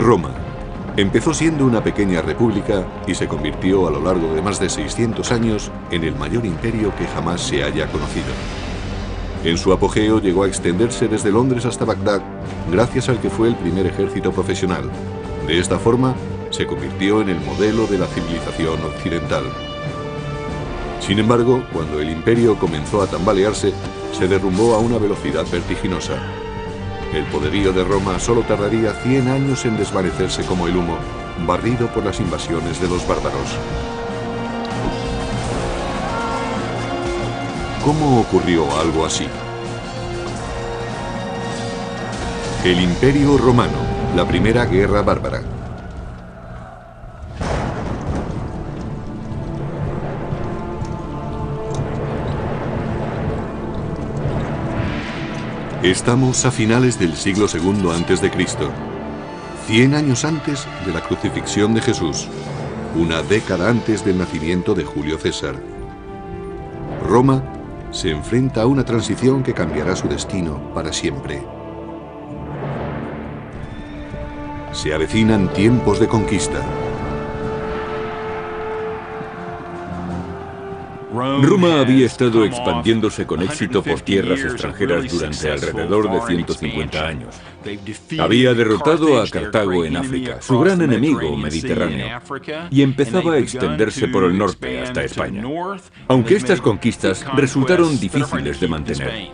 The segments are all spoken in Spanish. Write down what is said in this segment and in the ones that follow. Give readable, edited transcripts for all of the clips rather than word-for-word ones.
Roma empezó siendo una pequeña república y se convirtió a lo largo de más de 600 años en el mayor imperio que jamás se haya conocido. En su apogeo llegó a extenderse desde Londres hasta Bagdad, gracias al que fue el primer ejército profesional. De esta forma, se convirtió en el modelo de la civilización occidental. Sin embargo, cuando el imperio comenzó a tambalearse, se derrumbó a una velocidad vertiginosa. El poderío de Roma solo tardaría 100 años en desvanecerse como el humo, barrido por las invasiones de los bárbaros. ¿Cómo ocurrió algo así? El Imperio Romano, la primera guerra bárbara. Estamos a finales del siglo II a.C., 100 años antes de la crucifixión de Jesús, una década antes del nacimiento de Julio César. Roma se enfrenta a una transición que cambiará su destino para siempre. Se avecinan tiempos de conquista. Roma había estado expandiéndose con éxito por tierras extranjeras durante alrededor de 150 años. Había derrotado a Cartago en África, su gran enemigo mediterráneo, y empezaba a extenderse por el norte hasta España, aunque estas conquistas resultaron difíciles de mantener.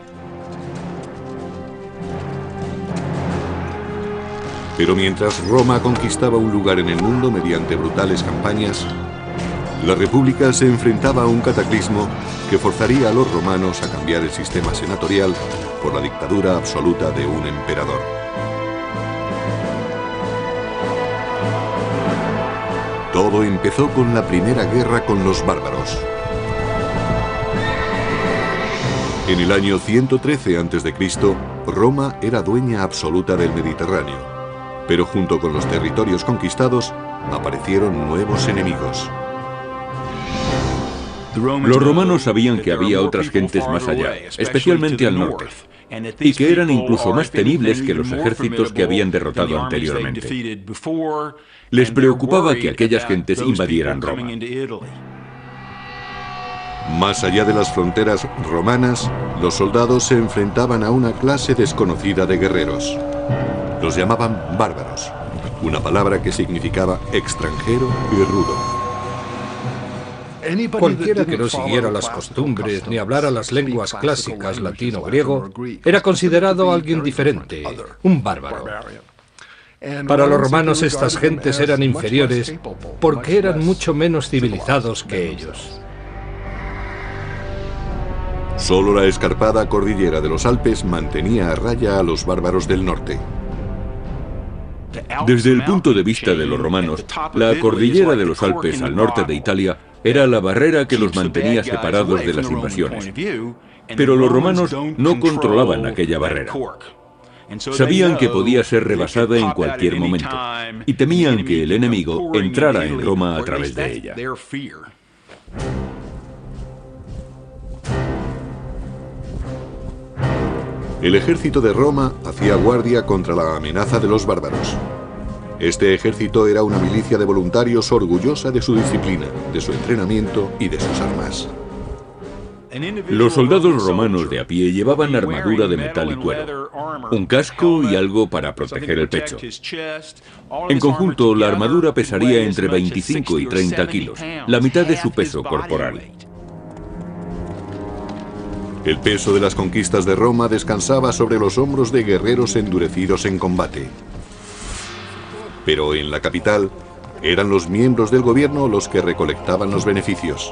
Pero mientras Roma conquistaba un lugar en el mundo mediante brutales campañas, la República se enfrentaba a un cataclismo que forzaría a los romanos a cambiar el sistema senatorial por la dictadura absoluta de un emperador. Todo empezó con la primera guerra con los bárbaros. En el año 113 a.C., Roma era dueña absoluta del Mediterráneo, pero junto con los territorios conquistados aparecieron nuevos enemigos. Los romanos sabían que había otras gentes más allá, especialmente al norte, y que eran incluso más temibles que los ejércitos que habían derrotado anteriormente. Les preocupaba que aquellas gentes invadieran Roma. Más allá de las fronteras romanas, los soldados se enfrentaban a una clase desconocida de guerreros. Los llamaban bárbaros, una palabra que significaba extranjero y rudo. Cualquiera que no siguiera las costumbres ni hablara las lenguas clásicas latín o griego era considerado alguien diferente, un bárbaro. Para los romanos estas gentes eran inferiores porque eran mucho menos civilizados que ellos. Solo la escarpada cordillera de los Alpes mantenía a raya a los bárbaros del norte. Desde el punto de vista de los romanos, la cordillera de los Alpes al norte de Italia era la barrera que los mantenía separados de las invasiones. Pero los romanos no controlaban aquella barrera. Sabían que podía ser rebasada en cualquier momento y temían que el enemigo entrara en Roma a través de ella. El ejército de Roma hacía guardia contra la amenaza de los bárbaros. Este ejército era una milicia de voluntarios orgullosa de su disciplina, de su entrenamiento y de sus armas. Los soldados romanos de a pie llevaban armadura de metal y cuero, un casco y algo para proteger el pecho. En conjunto, la armadura pesaría entre 25 y 30 kilos, la mitad de su peso corporal. El peso de las conquistas de Roma descansaba sobre los hombros de guerreros endurecidos en combate. Pero en la capital, eran los miembros del gobierno los que recolectaban los beneficios.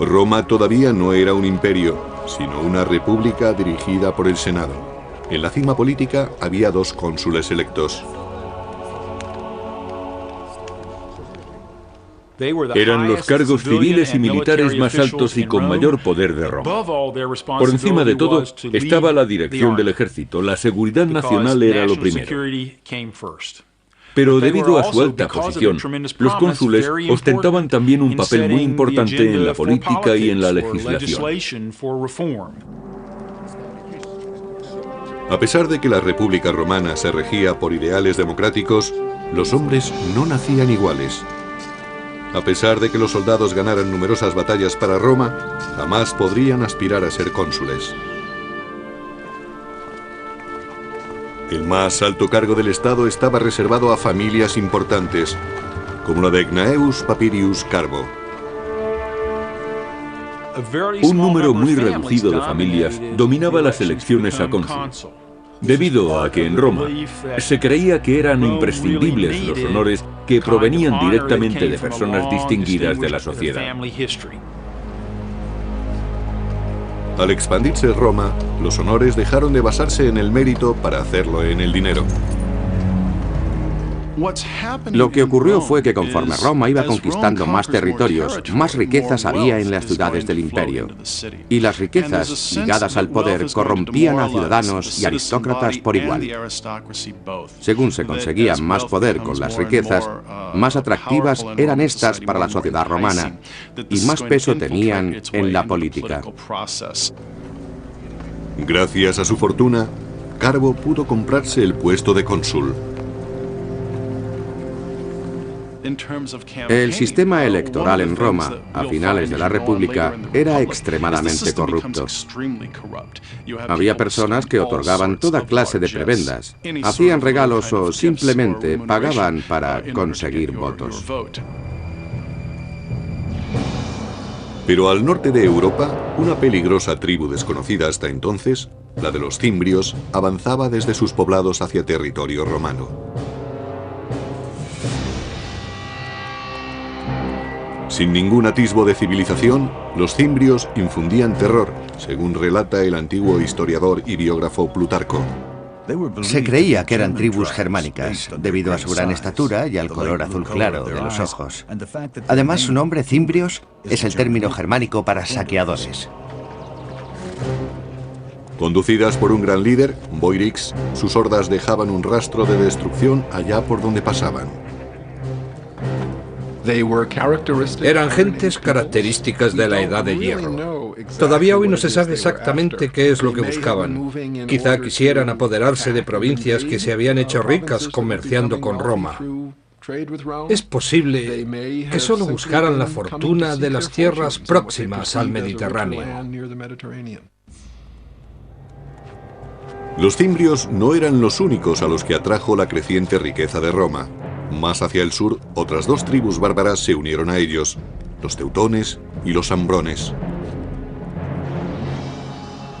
Roma todavía no era un imperio, sino una república dirigida por el Senado. En la cima política había 2 cónsules electos. Eran los cargos civiles y militares más altos y con mayor poder de Roma. Por encima de todo estaba la dirección del ejército. La seguridad nacional era lo primero. Pero debido a su alta posición, los cónsules ostentaban también un papel muy importante en la política y en la legislación. A pesar de que la República Romana se regía por ideales democráticos, los hombres no nacían iguales. A pesar de que los soldados ganaran numerosas batallas para Roma, jamás podrían aspirar a ser cónsules. El más alto cargo del Estado estaba reservado a familias importantes, como la de Gnaeus Papirius Carbo. Un número muy reducido de familias dominaba las elecciones a cónsul, debido a que en Roma se creía que eran imprescindibles los honores que provenían directamente de personas distinguidas de la sociedad. Al expandirse Roma, los honores dejaron de basarse en el mérito para hacerlo en el dinero. Lo que ocurrió fue que conforme Roma iba conquistando más territorios, más riquezas había en las ciudades del imperio. Y las riquezas ligadas al poder corrompían a ciudadanos y aristócratas por igual. Según se conseguía más poder con las riquezas, más atractivas eran estas para la sociedad romana y más peso tenían en la política. Gracias a su fortuna, Carbo pudo comprarse el puesto de cónsul. El sistema electoral en Roma, a finales de la República, era extremadamente corrupto. Había personas que otorgaban toda clase de prebendas, hacían regalos o simplemente pagaban para conseguir votos. Pero al norte de Europa, una peligrosa tribu desconocida hasta entonces, la de los cimbrios, avanzaba desde sus poblados hacia territorio romano. Sin ningún atisbo de civilización, los cimbrios infundían terror, según relata el antiguo historiador y biógrafo Plutarco. Se creía que eran tribus germánicas, debido a su gran estatura y al color azul claro de los ojos. Además, su nombre, cimbrios, es el término germánico para saqueadores. Conducidas por un gran líder, Boirix, sus hordas dejaban un rastro de destrucción allá por donde pasaban. Eran gentes características de la Edad de Hierro. Todavía hoy no se sabe exactamente qué es lo que buscaban. Quizá quisieran apoderarse de provincias que se habían hecho ricas comerciando con Roma. Es posible que solo buscaran la fortuna de las tierras próximas al Mediterráneo. Los cimbrios no eran los únicos a los que atrajo la creciente riqueza de Roma. Más hacia el sur, otras dos tribus bárbaras se unieron a ellos, los teutones y los ambrones.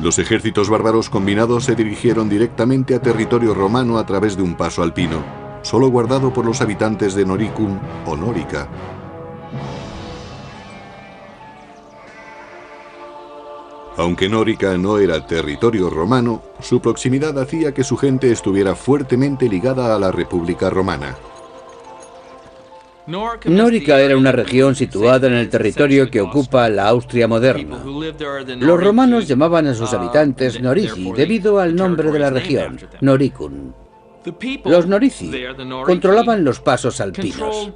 Los ejércitos bárbaros combinados se dirigieron directamente a territorio romano a través de un paso alpino, solo guardado por los habitantes de Noricum o Nórica. Aunque Nórica no era territorio romano, su proximidad hacía que su gente estuviera fuertemente ligada a la República Romana. Nórica era una región situada en el territorio que ocupa la Austria moderna. Los romanos llamaban a sus habitantes Norici debido al nombre de la región, Noricum. Los Norici controlaban los pasos alpinos.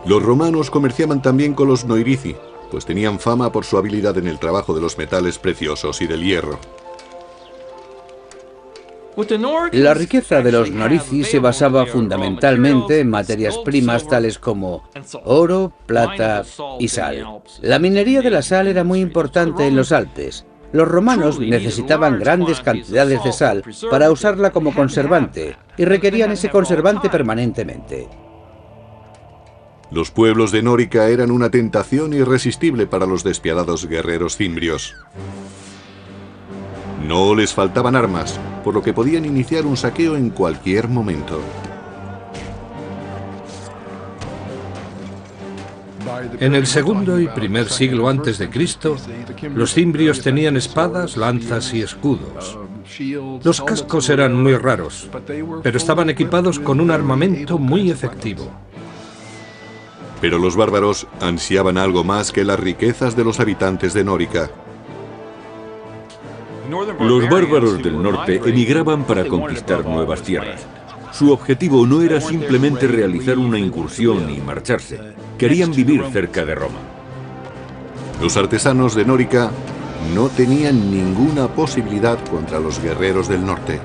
Los romanos comerciaban también con los Noirici, pues tenían fama por su habilidad en el trabajo de los metales preciosos y del hierro. La riqueza de los Norici se basaba fundamentalmente en materias primas tales como oro, plata y sal. La minería de la sal era muy importante en los Alpes. Los romanos necesitaban grandes cantidades de sal para usarla como conservante y requerían ese conservante permanentemente. Los pueblos de Nórica eran una tentación irresistible para los despiadados guerreros cimbrios. No les faltaban armas, por lo que podían iniciar un saqueo en cualquier momento. En el segundo y primer siglo antes de Cristo, los cimbrios tenían espadas, lanzas y escudos. Los cascos eran muy raros, pero estaban equipados con un armamento muy efectivo. Pero los bárbaros ansiaban algo más que las riquezas de los habitantes de Nórica. Los bárbaros del norte emigraban para conquistar nuevas tierras. Su objetivo no era simplemente realizar una incursión y marcharse. Querían vivir cerca de Roma. Los artesanos de Nórica no tenían ninguna posibilidad contra los guerreros del norte.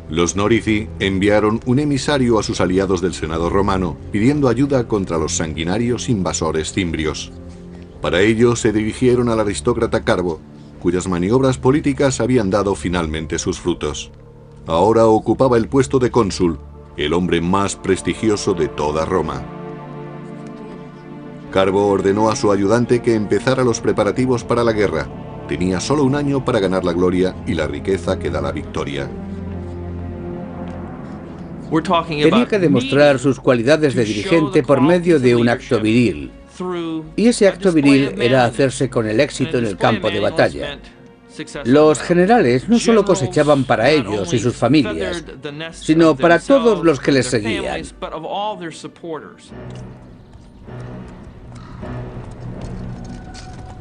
Los Norici enviaron un emisario a sus aliados del Senado romano pidiendo ayuda contra los sanguinarios invasores cimbrios. Para ello se dirigieron al aristócrata Carbo, cuyas maniobras políticas habían dado finalmente sus frutos. Ahora ocupaba el puesto de cónsul, el hombre más prestigioso de toda Roma. Carbo ordenó a su ayudante que empezara los preparativos para la guerra. Tenía solo un año para ganar la gloria y la riqueza que da la victoria. Tenía que demostrar sus cualidades de dirigente por medio de un acto viril. Y ese acto viril era hacerse con el éxito en el campo de batalla. Los generales no solo cosechaban para ellos y sus familias, sino para todos los que les seguían.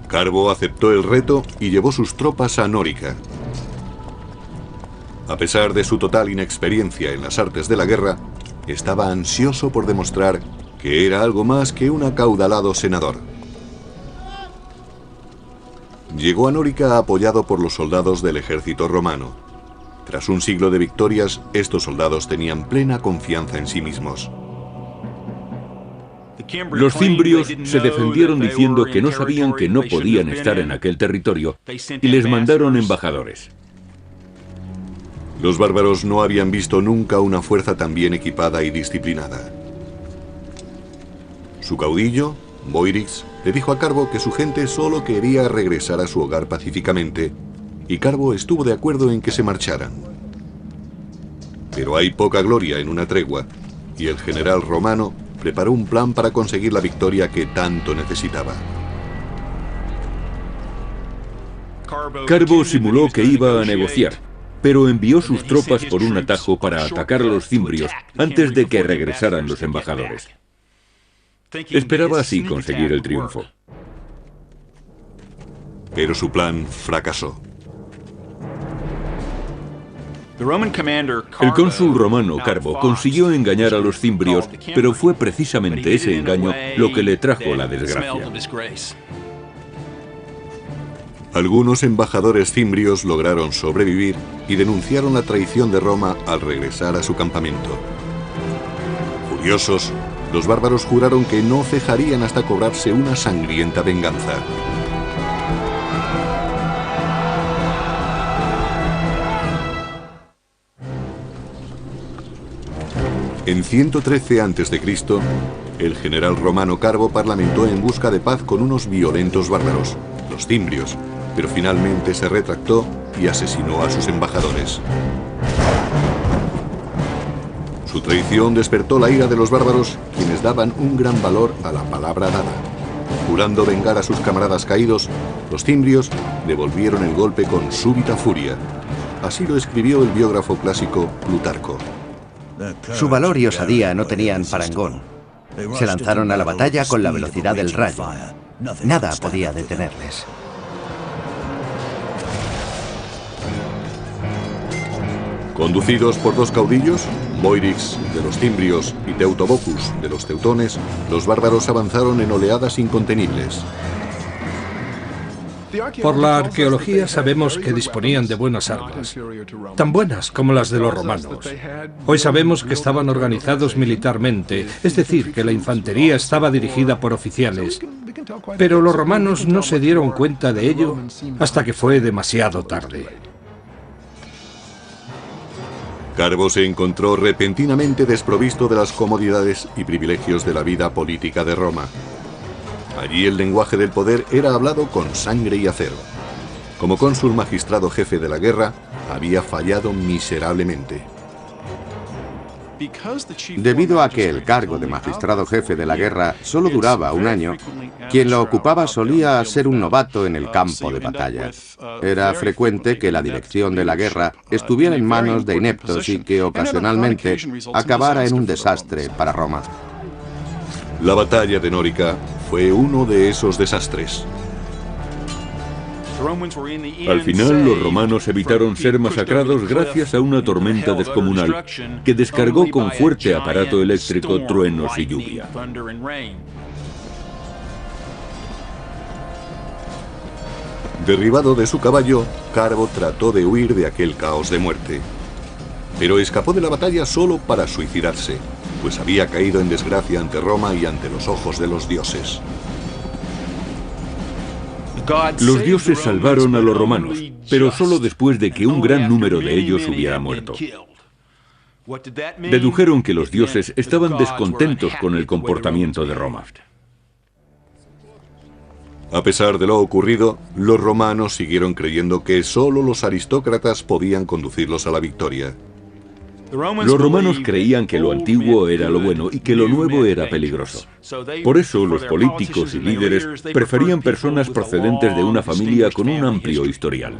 Carbo aceptó el reto y llevó sus tropas a Nórica. A pesar de su total inexperiencia en las artes de la guerra, estaba ansioso por demostrar que era algo más que un acaudalado senador. Llegó a Nórica apoyado por los soldados del ejército romano. Tras un siglo de victorias, estos soldados tenían plena confianza en sí mismos. Los cimbrios se defendieron diciendo que no sabían que no podían estar en aquel territorio y les mandaron embajadores. Los bárbaros no habían visto nunca una fuerza tan bien equipada y disciplinada. Su caudillo, Boirix, le dijo a Carbo que su gente solo quería regresar a su hogar pacíficamente, y Carbo estuvo de acuerdo en que se marcharan. Pero hay poca gloria en una tregua, y el general romano preparó un plan para conseguir la victoria que tanto necesitaba. Carbo simuló que iba a negociar, pero envió sus tropas por un atajo para atacar a los cimbrios antes de que regresaran los embajadores. Esperaba así conseguir el triunfo. Pero su plan fracasó. El cónsul romano Carbo consiguió engañar a los cimbrios, pero fue precisamente ese engaño lo que le trajo la desgracia. Algunos embajadores cimbrios lograron sobrevivir y denunciaron la traición de Roma al regresar a su campamento. Furiosos, los bárbaros juraron que no cejarían hasta cobrarse una sangrienta venganza. En 113 a.C., el general romano Carbo parlamentó en busca de paz con unos violentos bárbaros, los cimbrios, pero finalmente se retractó y asesinó a sus embajadores. Su traición despertó la ira de los bárbaros, quienes daban un gran valor a la palabra dada. Jurando vengar a sus camaradas caídos, los cimbrios devolvieron el golpe con súbita furia. Así lo escribió el biógrafo clásico Plutarco. Su valor y osadía no tenían parangón. Se lanzaron a la batalla con la velocidad del rayo. Nada podía detenerles. Conducidos por dos caudillos, Boirix de los cimbrios y Teutobocus de los teutones, los bárbaros avanzaron en oleadas incontenibles. Por la arqueología sabemos que disponían de buenas armas, tan buenas como las de los romanos. Hoy sabemos que estaban organizados militarmente, es decir, que la infantería estaba dirigida por oficiales, pero los romanos no se dieron cuenta de ello hasta que fue demasiado tarde. Carbo se encontró repentinamente desprovisto de las comodidades y privilegios de la vida política de Roma. Allí el lenguaje del poder era hablado con sangre y acero. Como cónsul magistrado jefe de la guerra, había fallado miserablemente. Debido a que el cargo de magistrado jefe de la guerra solo duraba un año, quien lo ocupaba solía ser un novato en el campo de batalla. Era frecuente que la dirección de la guerra estuviera en manos de ineptos y que ocasionalmente acabara en un desastre para Roma. La batalla de Nórica fue uno de esos desastres. Al final, los romanos evitaron ser masacrados gracias a una tormenta descomunal que descargó con fuerte aparato eléctrico truenos y lluvia. Derribado de su caballo, Carbo trató de huir de aquel caos de muerte. Pero escapó de la batalla solo para suicidarse, pues había caído en desgracia ante Roma y ante los ojos de los dioses. Los dioses salvaron a los romanos, pero solo después de que un gran número de ellos hubiera muerto. Dedujeron que los dioses estaban descontentos con el comportamiento de Roma. A pesar de lo ocurrido, los romanos siguieron creyendo que solo los aristócratas podían conducirlos a la victoria. Los romanos creían que lo antiguo era lo bueno y que lo nuevo era peligroso. Por eso los políticos y líderes preferían personas procedentes de una familia con un amplio historial.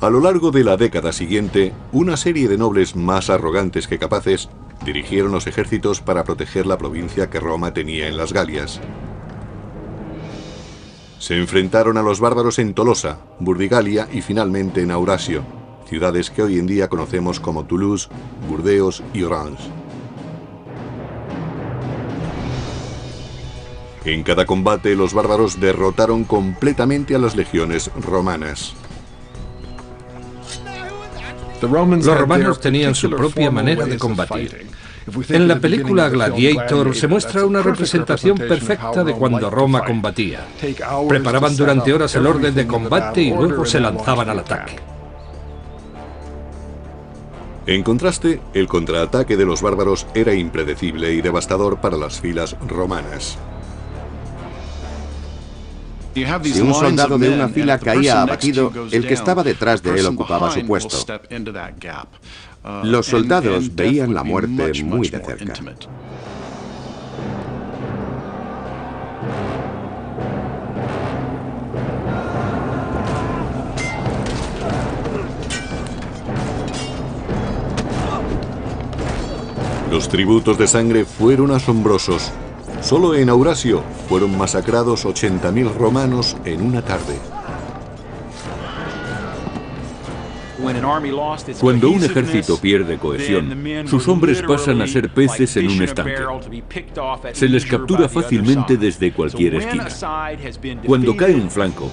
A lo largo de la década siguiente, una serie de nobles más arrogantes que capaces dirigieron los ejércitos para proteger la provincia que Roma tenía en las Galias. Se enfrentaron a los bárbaros en Tolosa, Burdigalia y finalmente en Aurasio, ciudades que hoy en día conocemos como Toulouse, Burdeos y Orange. En cada combate los bárbaros derrotaron completamente a las legiones romanas. Los romanos tenían su propia manera de combatir. En la película Gladiator se muestra una representación perfecta de cuando Roma combatía. Preparaban durante horas el orden de combate y luego se lanzaban al ataque. En contraste, el contraataque de los bárbaros era impredecible y devastador para las filas romanas. Si un soldado de una fila caía abatido, el que estaba detrás de él ocupaba su puesto. Los soldados veían la muerte muy de cerca. Los tributos de sangre fueron asombrosos. Solo en Aurasio fueron masacrados 80.000 romanos en una tarde. Cuando un ejército pierde cohesión, sus hombres pasan a ser peces en un estanque. Se les captura fácilmente desde cualquier esquina. Cuando cae un flanco,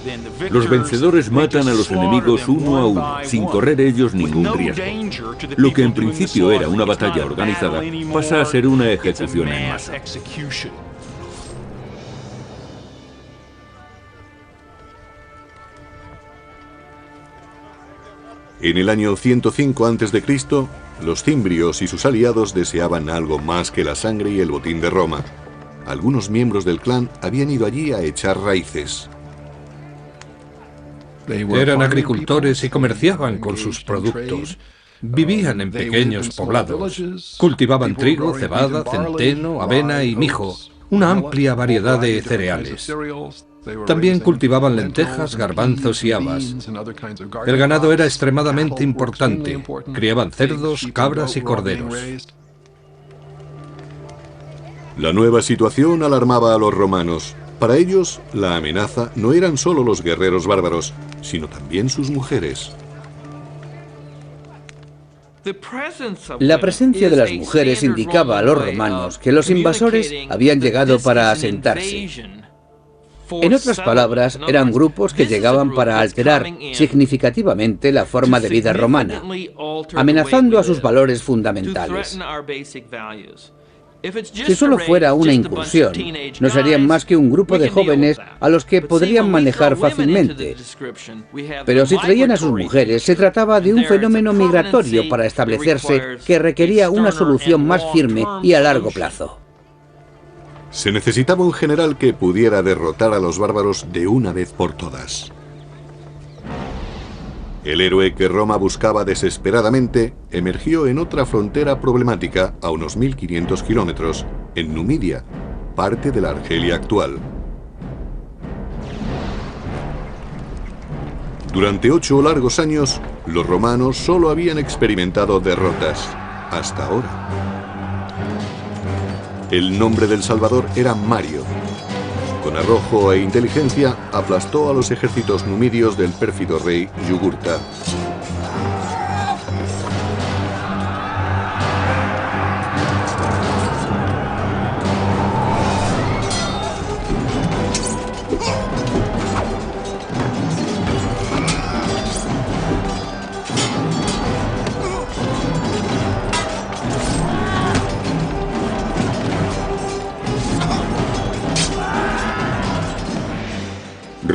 los vencedores matan a los enemigos uno a uno, sin correr ellos ningún riesgo. Lo que en principio era una batalla organizada, pasa a ser una ejecución en masa. En el año 105 a.C., los cimbrios y sus aliados deseaban algo más que la sangre y el botín de Roma. Algunos miembros del clan habían ido allí a echar raíces. Eran agricultores y comerciaban con sus productos. Vivían en pequeños poblados. Cultivaban trigo, cebada, centeno, avena y mijo, una amplia variedad de cereales. También cultivaban lentejas, garbanzos y habas. El ganado era extremadamente importante. Criaban cerdos, cabras y corderos. La nueva situación alarmaba a los romanos. Para ellos, la amenaza no eran solo los guerreros bárbaros, sino también sus mujeres. La presencia de las mujeres indicaba a los romanos que los invasores habían llegado para asentarse. En otras palabras, eran grupos que llegaban para alterar significativamente la forma de vida romana, amenazando a sus valores fundamentales. Si solo fuera una incursión, no serían más que un grupo de jóvenes a los que podrían manejar fácilmente. Pero si traían a sus mujeres, se trataba de un fenómeno migratorio para establecerse que requería una solución más firme y a largo plazo. Se necesitaba un general que pudiera derrotar a los bárbaros de una vez por todas. El héroe que Roma buscaba desesperadamente emergió en otra frontera problemática a unos 1500 kilómetros, en Numidia, parte de la Argelia actual. Durante 8 largos años, los romanos solo habían experimentado derrotas, hasta ahora. El nombre del Salvador era Mario. Con arrojo e inteligencia aplastó a los ejércitos numidios del pérfido rey Yugurta.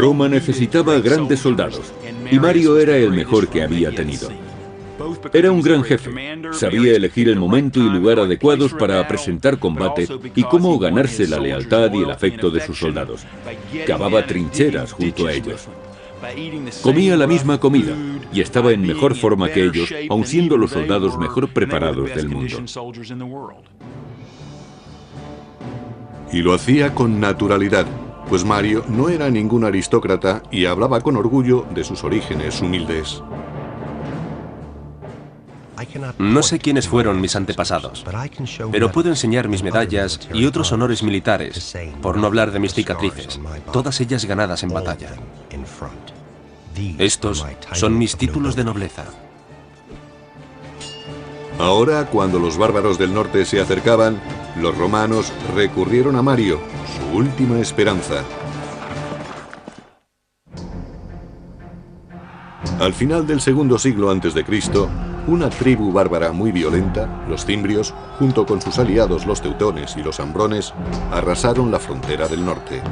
Roma necesitaba grandes soldados, y Mario era el mejor que había tenido. Era un gran jefe, sabía elegir el momento y lugar adecuados para presentar combate y cómo ganarse la lealtad y el afecto de sus soldados. Cavaba trincheras junto a ellos. Comía la misma comida y estaba en mejor forma que ellos, aun siendo los soldados mejor preparados del mundo. Y lo hacía con naturalidad, pues Mario no era ningún aristócrata y hablaba con orgullo de sus orígenes humildes. No sé quiénes fueron mis antepasados, pero puedo enseñar mis medallas y otros honores militares, por no hablar de mis cicatrices, todas ellas ganadas en batalla. Estos son mis títulos de nobleza. Ahora, cuando los bárbaros del norte se acercaban, los romanos recurrieron a Mario, su última esperanza. Al final del segundo siglo a.C., una tribu bárbara muy violenta, los cimbrios, junto con sus aliados los teutones y los ambrones, arrasaron la frontera del norte.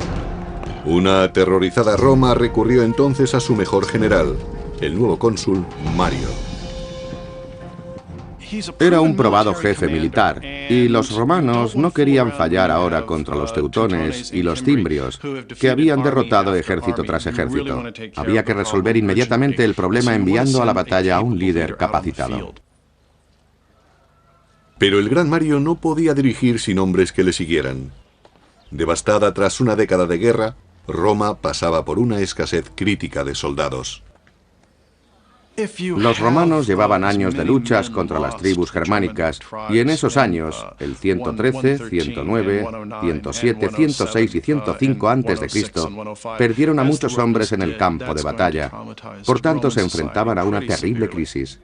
Una aterrorizada Roma recurrió entonces a su mejor general, el nuevo cónsul Mario. Era un probado jefe militar, y los romanos no querían fallar ahora contra los teutones y los cimbrios, que habían derrotado ejército tras ejército. Había que resolver inmediatamente el problema enviando a la batalla a un líder capacitado. Pero el gran Mario no podía dirigir sin hombres que le siguieran. Devastada tras una década de guerra, Roma pasaba por una escasez crítica de soldados. Los romanos llevaban años de luchas contra las tribus germánicas, y en esos años, el 113, 109, 107, 106 y 105 a.C., perdieron a muchos hombres en el campo de batalla. Por tanto, se enfrentaban a una terrible crisis.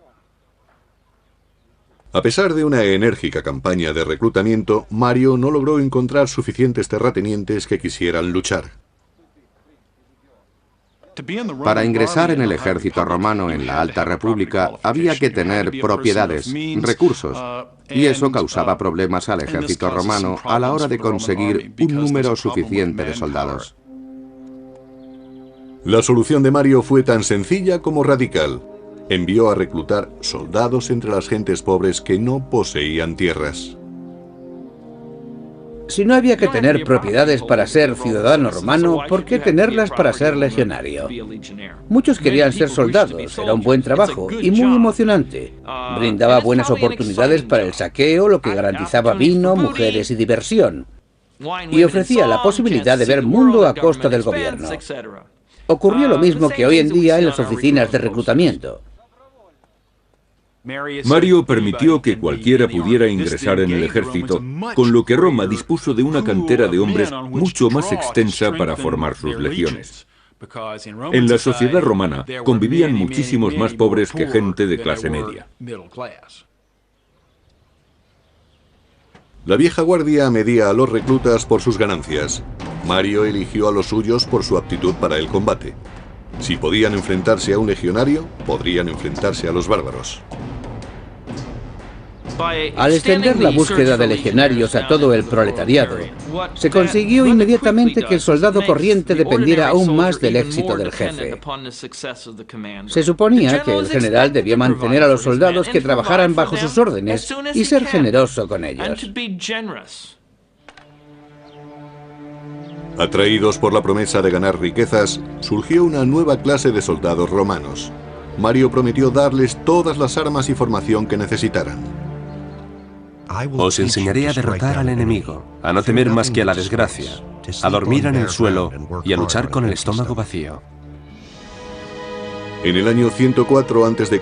A pesar de una enérgica campaña de reclutamiento, Mario no logró encontrar suficientes terratenientes que quisieran luchar. Para ingresar en el ejército romano en la Alta República había que tener propiedades, recursos, y eso causaba problemas al ejército romano a la hora de conseguir un número suficiente de soldados. La solución de Mario fue tan sencilla como radical. Envió a reclutar soldados entre las gentes pobres que no poseían tierras. Si no había que tener propiedades para ser ciudadano romano, ¿por qué tenerlas para ser legionario? Muchos querían ser soldados, era un buen trabajo y muy emocionante. Brindaba buenas oportunidades para el saqueo, lo que garantizaba vino, mujeres y diversión. Y ofrecía la posibilidad de ver mundo a costa del gobierno. Ocurrió lo mismo que hoy en día en las oficinas de reclutamiento. Mario permitió que cualquiera pudiera ingresar en el ejército, con lo que Roma dispuso de una cantera de hombres mucho más extensa para formar sus legiones. En la sociedad romana convivían muchísimos más pobres que gente de clase media. La vieja guardia medía a los reclutas por sus ganancias. Mario eligió a los suyos por su aptitud para el combate. Si podían enfrentarse a un legionario, podrían enfrentarse a los bárbaros. Al extender la búsqueda de legionarios a todo el proletariado, se consiguió inmediatamente que el soldado corriente dependiera aún más del éxito del jefe. Se suponía que el general debía mantener a los soldados que trabajaran bajo sus órdenes y ser generoso con ellos. Atraídos por la promesa de ganar riquezas, surgió una nueva clase de soldados romanos. Mario prometió darles todas las armas y formación que necesitaran. Os enseñaré a derrotar al enemigo, a no temer más que a la desgracia, a dormir en el suelo y a luchar con el estómago vacío. En el año 104 a.C.,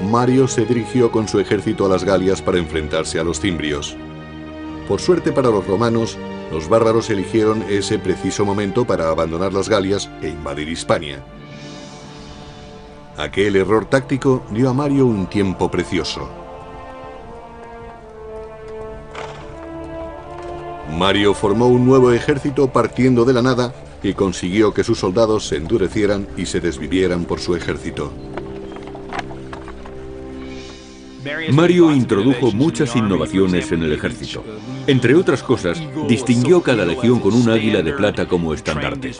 Mario se dirigió con su ejército a las Galias para enfrentarse a los cimbrios. Por suerte para los romanos, los bárbaros eligieron ese preciso momento para abandonar las Galias e invadir Hispania. Aquel error táctico dio a Mario un tiempo precioso. Mario formó un nuevo ejército partiendo de la nada y consiguió que sus soldados se endurecieran y se desvivieran por su ejército. Mario introdujo muchas innovaciones en el ejército. Entre otras cosas, distinguió cada legión con un águila de plata como estandarte.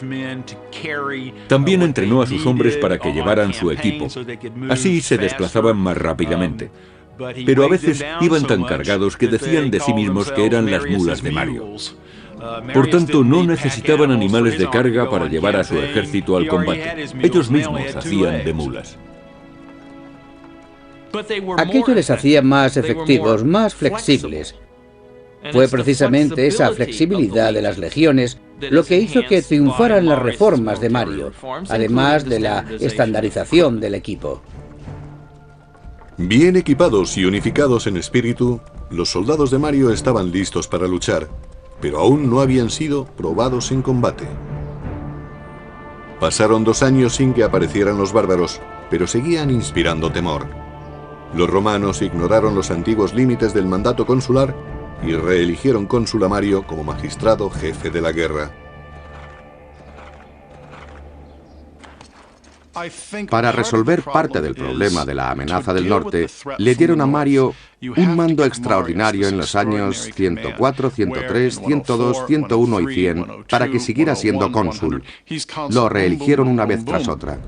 También entrenó a sus hombres para que llevaran su equipo. Así se desplazaban más rápidamente. Pero a veces iban tan cargados que decían de sí mismos que eran las mulas de Mario. Por tanto, no necesitaban animales de carga para llevar a su ejército al combate. Ellos mismos hacían de mulas. Aquello les hacía más efectivos, más flexibles. Fue precisamente esa flexibilidad de las legiones lo que hizo que triunfaran las reformas de Mario, además de la estandarización del equipo. Bien equipados y unificados en espíritu, los soldados de Mario estaban listos para luchar, pero aún no habían sido probados en combate. Pasaron 2 años sin que aparecieran los bárbaros, pero seguían inspirando temor. Los romanos ignoraron los antiguos límites del mandato consular y reeligieron cónsul a Mario como magistrado jefe de la guerra. Para resolver parte del problema de la amenaza del norte, le dieron a Mario un mando extraordinario en los años 104, 103, 102, 101 y 100 para que siguiera siendo cónsul. Lo reeligieron una vez tras otra.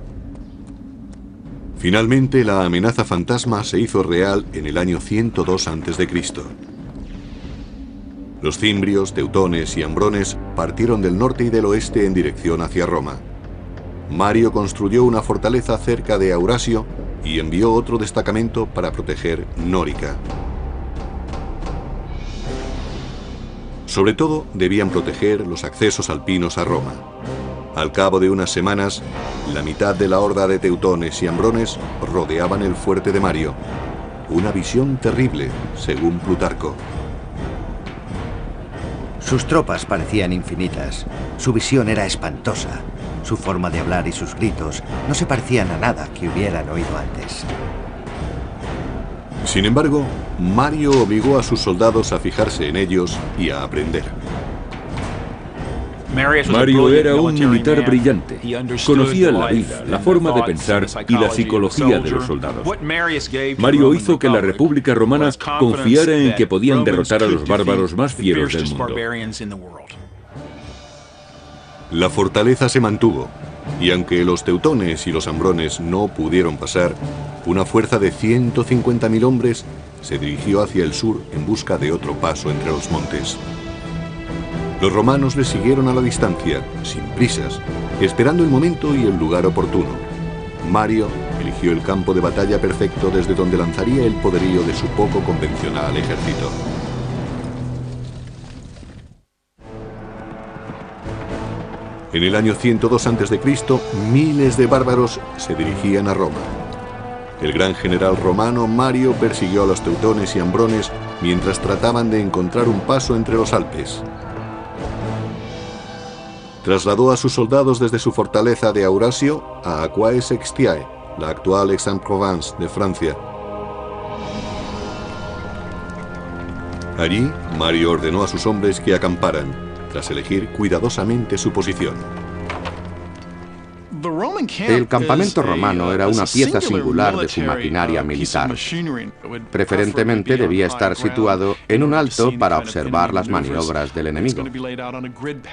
Finalmente, la amenaza fantasma se hizo real en el año 102 a.C. Los cimbrios, teutones y ambrones partieron del norte y del oeste en dirección hacia Roma. Mario construyó una fortaleza cerca de Aurasio y envió otro destacamento para proteger Nórica. Sobre todo, debían proteger los accesos alpinos a Roma. Al cabo de unas semanas, la mitad de la horda de teutones y ambrones rodeaban el fuerte de Mario. Una visión terrible, según Plutarco. Sus tropas parecían infinitas. Su visión era espantosa. Su forma de hablar y sus gritos no se parecían a nada que hubieran oído antes. Sin embargo, Mario obligó a sus soldados a fijarse en ellos y a aprender. Mario era un militar brillante. Conocía la vida, la forma de pensar y la psicología de los soldados. Mario hizo que la República Romana confiara en que podían derrotar a los bárbaros más fieros del mundo. La fortaleza se mantuvo, y aunque los teutones y los ambrones no pudieron pasar, una fuerza de 150.000 hombres se dirigió hacia el sur en busca de otro paso entre los montes. Los romanos le siguieron a la distancia, sin prisas, esperando el momento y el lugar oportuno. Mario eligió el campo de batalla perfecto desde donde lanzaría el poderío de su poco convencional ejército. En el año 102 a.C., miles de bárbaros se dirigían a Roma. El gran general romano Mario persiguió a los teutones y ambrones mientras trataban de encontrar un paso entre los Alpes. Trasladó a sus soldados desde su fortaleza de Aurasio a Aquae-Sextiae, la actual Aix-en-Provence de Francia. Allí, Mario ordenó a sus hombres que acamparan, tras elegir cuidadosamente su posición. El campamento romano era una pieza singular de su maquinaria militar. Preferentemente debía estar situado en un alto para observar las maniobras del enemigo.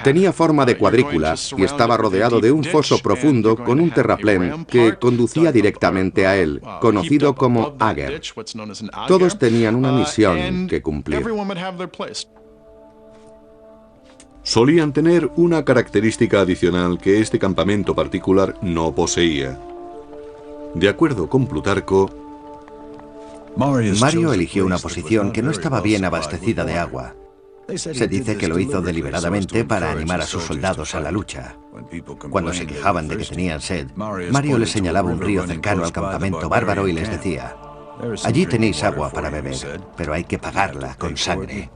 Tenía forma de cuadrícula y estaba rodeado de un foso profundo con un terraplén que conducía directamente a él, conocido como Ager. Todos tenían una misión que cumplir. Solían tener una característica adicional que este campamento particular no poseía. De acuerdo con Plutarco, Mario eligió una posición que no estaba bien abastecida de agua. Se dice que lo hizo deliberadamente para animar a sus soldados a la lucha. Cuando se quejaban de que tenían sed, Mario les señalaba un río cercano al campamento bárbaro y les decía: allí tenéis agua para beber, pero hay que pagarla con sangre.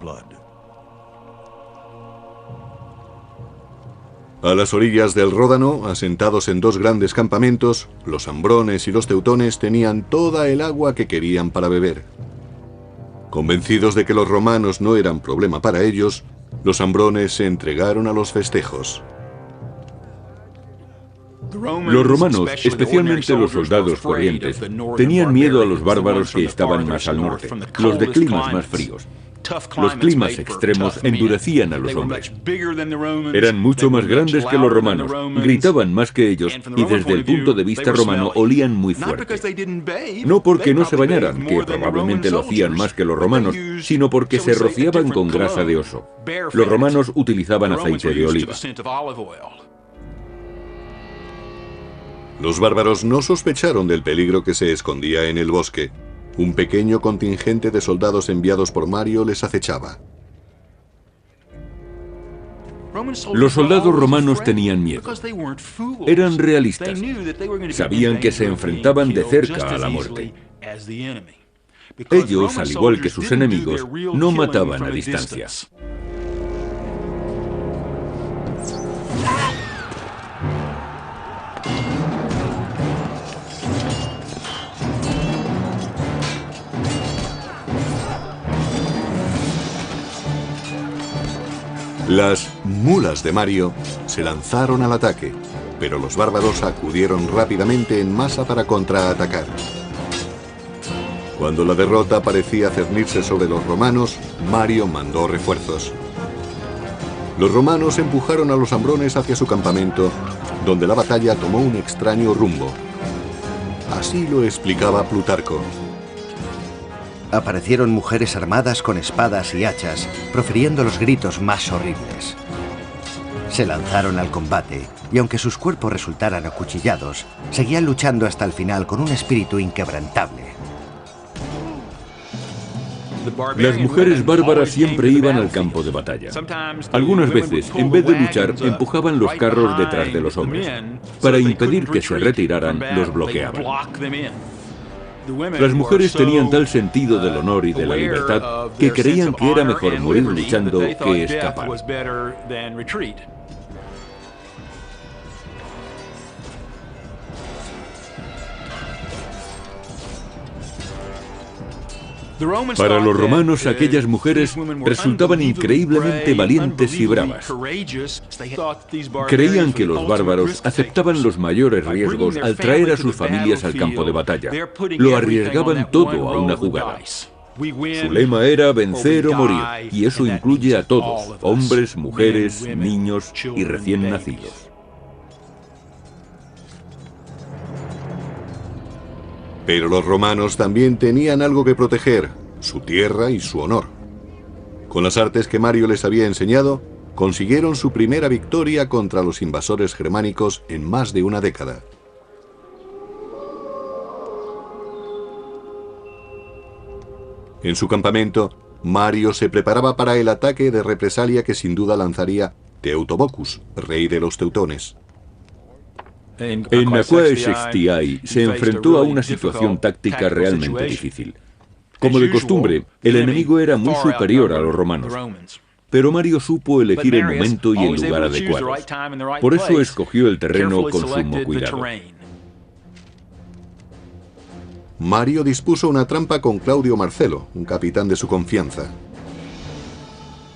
A las orillas del Ródano, asentados en dos grandes campamentos, los ambrones y los teutones tenían toda el agua que querían para beber. Convencidos de que los romanos no eran problema para ellos, los ambrones se entregaron a los festejos. Los romanos, especialmente los soldados corrientes, tenían miedo a los bárbaros que estaban más al norte, los de climas más fríos. Los climas extremos endurecían a los hombres. Eran mucho más grandes que los romanos, gritaban más que ellos y desde el punto de vista romano olían muy fuerte. No porque no se bañaran, que probablemente lo hacían más que los romanos, sino porque se rociaban con grasa de oso. Los romanos utilizaban aceite de oliva. Los bárbaros no sospecharon del peligro que se escondía en el bosque. Un pequeño contingente de soldados enviados por Mario les acechaba. Los soldados romanos tenían miedo. Eran realistas. Sabían que se enfrentaban de cerca a la muerte. Ellos, al igual que sus enemigos, no mataban a distancia. Las mulas de Mario se lanzaron al ataque, pero los bárbaros acudieron rápidamente en masa para contraatacar. Cuando la derrota parecía cernirse sobre los romanos, Mario mandó refuerzos. Los romanos empujaron a los ambrones hacia su campamento, donde la batalla tomó un extraño rumbo. Así lo explicaba Plutarco. Aparecieron mujeres armadas con espadas y hachas, profiriendo los gritos más horribles. Se lanzaron al combate, y aunque sus cuerpos resultaran acuchillados, seguían luchando hasta el final con un espíritu inquebrantable. Las mujeres bárbaras siempre iban al campo de batalla. Algunas veces, en vez de luchar, empujaban los carros detrás de los hombres. Para impedir que se retiraran, los bloqueaban. Las mujeres tenían tal sentido del honor y de la libertad que creían que era mejor morir luchando que escapar. Para los romanos, aquellas mujeres resultaban increíblemente valientes y bravas. Creían que los bárbaros aceptaban los mayores riesgos al traer a sus familias al campo de batalla. Lo arriesgaban todo a una jugada. Su lema era vencer o morir, y eso incluye a todos, hombres, mujeres, niños y recién nacidos. Pero los romanos también tenían algo que proteger, su tierra y su honor. Con las artes que Mario les había enseñado, consiguieron su primera victoria contra los invasores germánicos en más de una década. En su campamento, Mario se preparaba para el ataque de represalia que sin duda lanzaría Teutobochus, rey de los teutones. En Aquae Sextiae se enfrentó a una situación táctica realmente difícil. Como de costumbre, el enemigo era muy superior a los romanos, pero Mario supo elegir el momento y el lugar adecuados. Por eso escogió el terreno con sumo cuidado. Mario dispuso una trampa con Claudio Marcelo, un capitán de su confianza.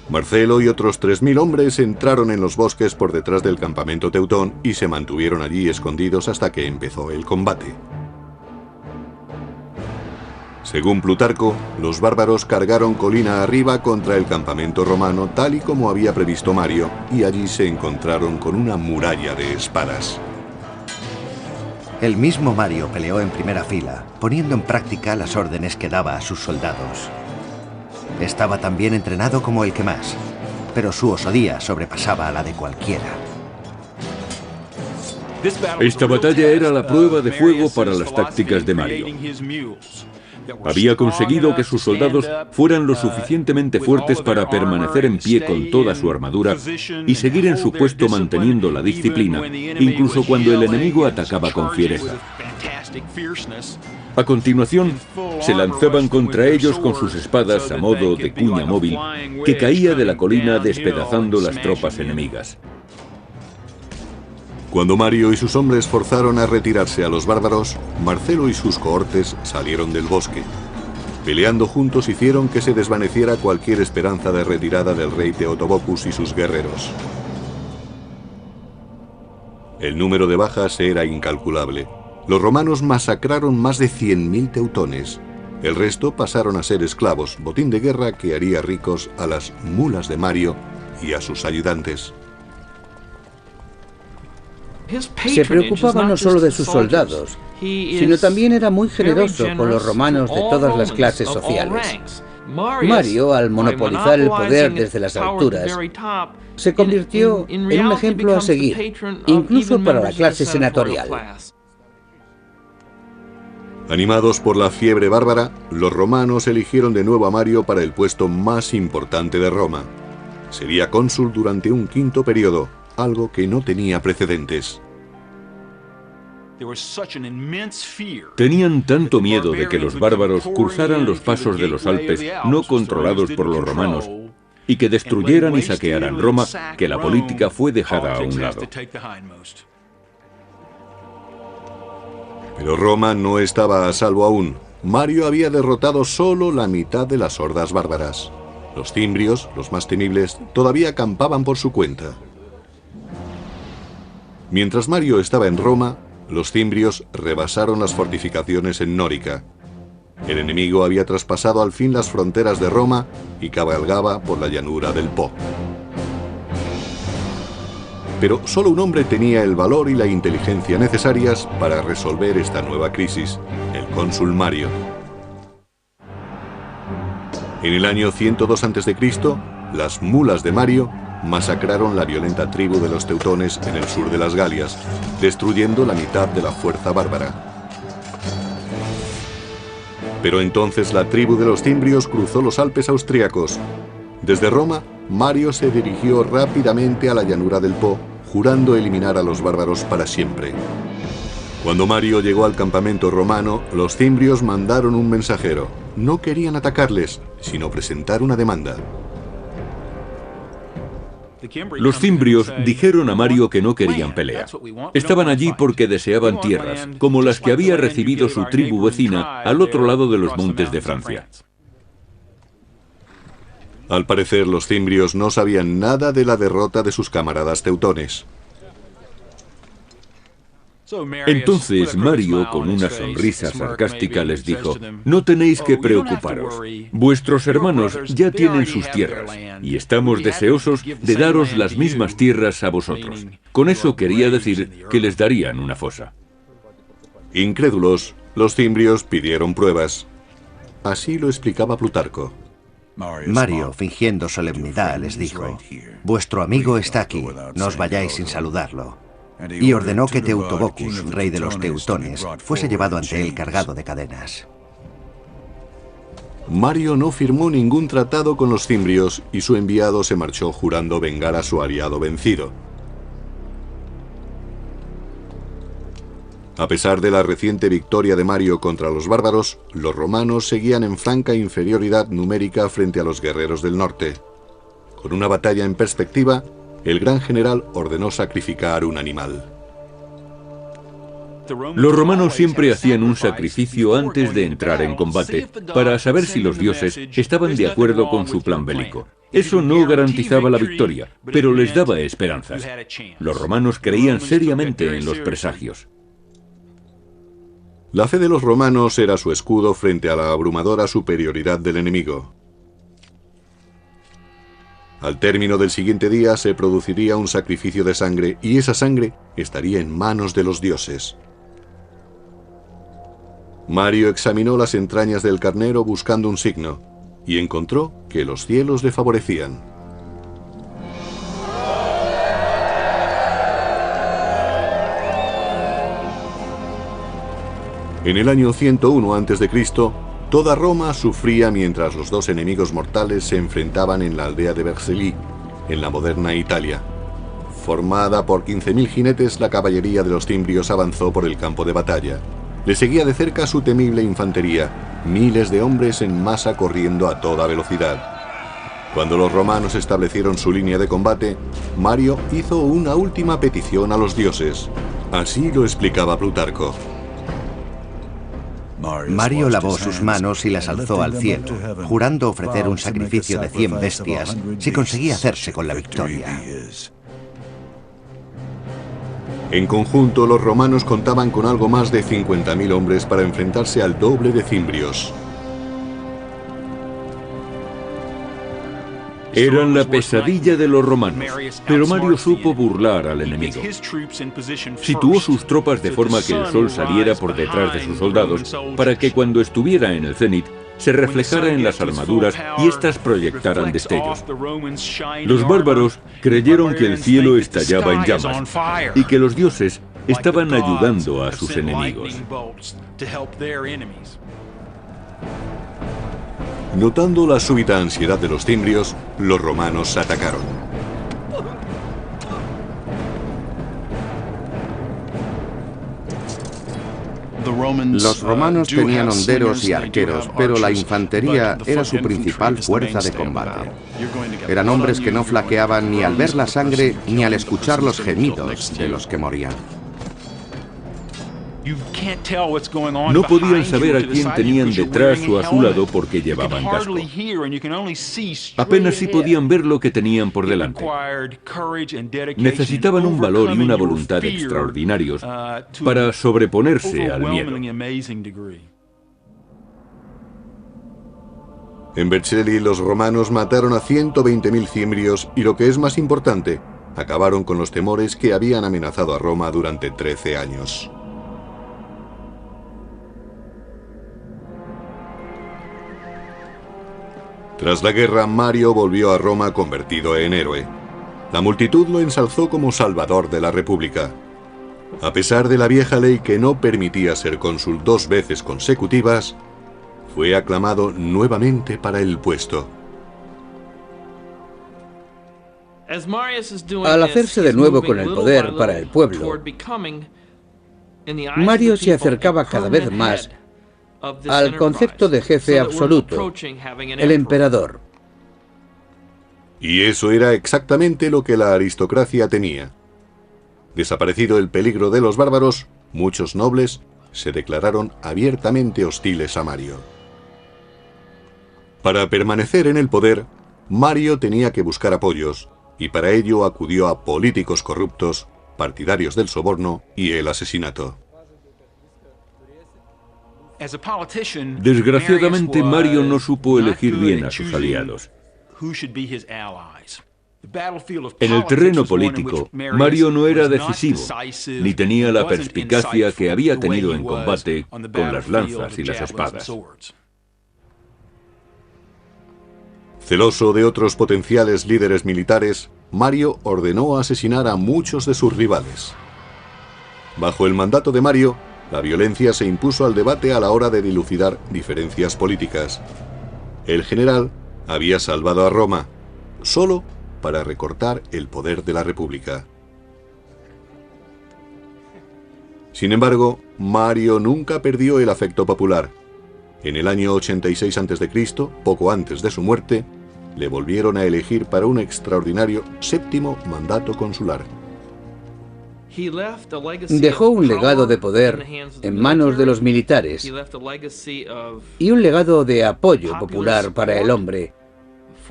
Marcelo y otros 3000 hombres entraron en los bosques por detrás del campamento teutón y se mantuvieron allí escondidos hasta que empezó el combate. Según Plutarco, los bárbaros cargaron colina arriba contra el campamento romano tal y como había previsto Mario, y allí se encontraron con una muralla de espadas. El mismo Mario peleó en primera fila, poniendo en práctica las órdenes que daba a sus soldados. Estaba tan bien entrenado como el que más, pero su osadía sobrepasaba a la de cualquiera. Esta batalla era la prueba de fuego para las tácticas de Mario. Había conseguido que sus soldados fueran lo suficientemente fuertes para permanecer en pie con toda su armadura y seguir en su puesto manteniendo la disciplina, incluso cuando el enemigo atacaba con fiereza. A continuación, se lanzaban contra ellos con sus espadas a modo de cuña móvil que caía de la colina despedazando las tropas enemigas. Cuando Mario y sus hombres forzaron a retirarse a los bárbaros, Marcelo y sus cohortes salieron del bosque. Peleando juntos hicieron que se desvaneciera cualquier esperanza de retirada del rey Teotobocus y sus guerreros. El número de bajas era incalculable. Los romanos masacraron más de 100.000 teutones. El resto pasaron a ser esclavos, botín de guerra que haría ricos a las mulas de Mario y a sus ayudantes. Se preocupaba no solo de sus soldados, sino también era muy generoso con los romanos de todas las clases sociales. Mario, al monopolizar el poder desde las alturas, se convirtió en un ejemplo a seguir, incluso para la clase senatorial. Animados por la fiebre bárbara, los romanos eligieron de nuevo a Mario para el puesto más importante de Roma. Sería cónsul durante un quinto periodo, algo que no tenía precedentes. Tenían tanto miedo de que los bárbaros cruzaran los pasos de los Alpes no controlados por los romanos y que destruyeran y saquearan Roma, que la política fue dejada a un lado. Pero Roma no estaba a salvo aún. Mario había derrotado solo la mitad de las hordas bárbaras. Los cimbrios, los más temibles, todavía acampaban por su cuenta. Mientras Mario estaba en Roma, los cimbrios rebasaron las fortificaciones en Nórica. El enemigo había traspasado al fin las fronteras de Roma y cabalgaba por la llanura del Po. Pero solo un hombre tenía el valor y la inteligencia necesarias para resolver esta nueva crisis, el cónsul Mario. En el año 102 a.C., las mulas de Mario masacraron la violenta tribu de los teutones en el sur de las Galias, destruyendo la mitad de la fuerza bárbara. Pero entonces la tribu de los cimbrios cruzó los Alpes austriacos. Desde Roma, Mario se dirigió rápidamente a la llanura del Po, jurando eliminar a los bárbaros para siempre. Cuando Mario llegó al campamento romano, los cimbrios mandaron un mensajero. No querían atacarles, sino presentar una demanda. Los cimbrios dijeron a Mario que no querían pelea. Estaban allí porque deseaban tierras, como las que había recibido su tribu vecina al otro lado de los montes de Francia. Al parecer, los cimbrios no sabían nada de la derrota de sus camaradas teutones. Entonces Mario, con una sonrisa sarcástica, les dijo: no tenéis que preocuparos. Vuestros hermanos ya tienen sus tierras, y estamos deseosos de daros las mismas tierras a vosotros. Con eso quería decir que les darían una fosa. Incrédulos, los cimbrios pidieron pruebas. Así lo explicaba Plutarco. Mario, fingiendo solemnidad, les dijo: vuestro amigo está aquí, no os vayáis sin saludarlo. Y ordenó que Teutobocus, rey de los teutones, fuese llevado ante él cargado de cadenas. Mario no firmó ningún tratado con los cimbrios y su enviado se marchó jurando vengar a su aliado vencido. A pesar de la reciente victoria de Mario contra los bárbaros, los romanos seguían en franca inferioridad numérica frente a los guerreros del norte. Con una batalla en perspectiva, el gran general ordenó sacrificar un animal. Los romanos siempre hacían un sacrificio antes de entrar en combate, para saber si los dioses estaban de acuerdo con su plan bélico. Eso no garantizaba la victoria, pero les daba esperanzas. Los romanos creían seriamente en los presagios. La fe de los romanos era su escudo frente a la abrumadora superioridad del enemigo. Al término del siguiente día se produciría un sacrificio de sangre y esa sangre estaría en manos de los dioses. Mario examinó las entrañas del carnero buscando un signo y encontró que los cielos le favorecían. En el año 101 a.C., toda Roma sufría mientras los dos enemigos mortales se enfrentaban en la aldea de Vercelli, en la moderna Italia. Formada por 15.000 jinetes, la caballería de los cimbrios avanzó por el campo de batalla. Le seguía de cerca su temible infantería, miles de hombres en masa corriendo a toda velocidad. Cuando los romanos establecieron su línea de combate, Mario hizo una última petición a los dioses. Así lo explicaba Plutarco. Mario lavó sus manos y las alzó al cielo, jurando ofrecer un sacrificio de 100 bestias si conseguía hacerse con la victoria. En conjunto, los romanos contaban con algo más de 50.000 hombres para enfrentarse al doble de cimbrios. Eran la pesadilla de los romanos, pero Mario supo burlar al enemigo. Situó sus tropas de forma que el sol saliera por detrás de sus soldados, para que cuando estuviera en el cenit, se reflejara en las armaduras y éstas proyectaran destellos. Los bárbaros creyeron que el cielo estallaba en llamas y que los dioses estaban ayudando a sus enemigos. Notando la súbita ansiedad de los cimbrios, los romanos atacaron. Los romanos tenían honderos y arqueros, pero la infantería era su principal fuerza de combate. Eran hombres que no flaqueaban ni al ver la sangre ni al escuchar los gemidos de los que morían. No podían saber a quién tenían detrás o a su lado porque llevaban casco. Apenas sí podían ver lo que tenían por delante. Necesitaban un valor y una voluntad extraordinarios para sobreponerse al miedo. En Vercelli, los romanos mataron a 120.000 cimbrios y, lo que es más importante, acabaron con los temores que habían amenazado a Roma durante 13 años. Tras la guerra, Mario volvió a Roma convertido en héroe. La multitud lo ensalzó como salvador de la República. A pesar de la vieja ley que no permitía ser cónsul 2 veces consecutivas, fue aclamado nuevamente para el puesto. Al hacerse de nuevo con el poder para el pueblo, Mario se acercaba cada vez más al concepto de jefe absoluto, el emperador. Y eso era exactamente lo que la aristocracia tenía. Desaparecido el peligro de los bárbaros, muchos nobles se declararon abiertamente hostiles a Mario. Para permanecer en el poder, Mario tenía que buscar apoyos, y para ello acudió a políticos corruptos, partidarios del soborno y el asesinato. Desgraciadamente, Mario no supo elegir bien a sus aliados. En el terreno político, Mario no era decisivo, ni tenía la perspicacia que había tenido en combate con las lanzas y las espadas. Celoso de otros potenciales líderes militares, Mario ordenó asesinar a muchos de sus rivales. Bajo el mandato de Mario, la violencia se impuso al debate a la hora de dilucidar diferencias políticas. El general había salvado a Roma, solo para recortar el poder de la República. Sin embargo, Mario nunca perdió el afecto popular. En el año 86 a.C., poco antes de su muerte, le volvieron a elegir para un extraordinario 7º mandato consular. Dejó un legado de poder en manos de los militares y un legado de apoyo popular para el hombre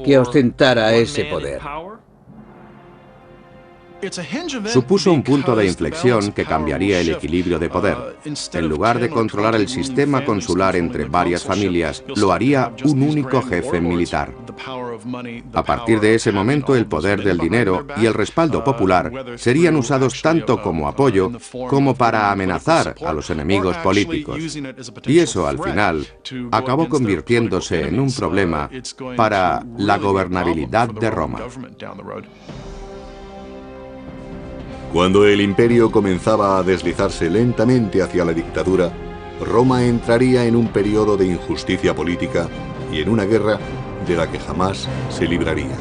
que ostentara ese poder. Supuso un punto de inflexión que cambiaría el equilibrio de poder. En lugar de controlar el sistema consular entre varias familias, lo haría un único jefe militar. A partir de ese momento, el poder del dinero y el respaldo popular serían usados tanto como apoyo como para amenazar a los enemigos políticos. Y eso, al final, acabó convirtiéndose en un problema para la gobernabilidad de Roma. Cuando el imperio comenzaba a deslizarse lentamente hacia la dictadura, Roma entraría en un periodo de injusticia política y en una guerra de la que jamás se libraría.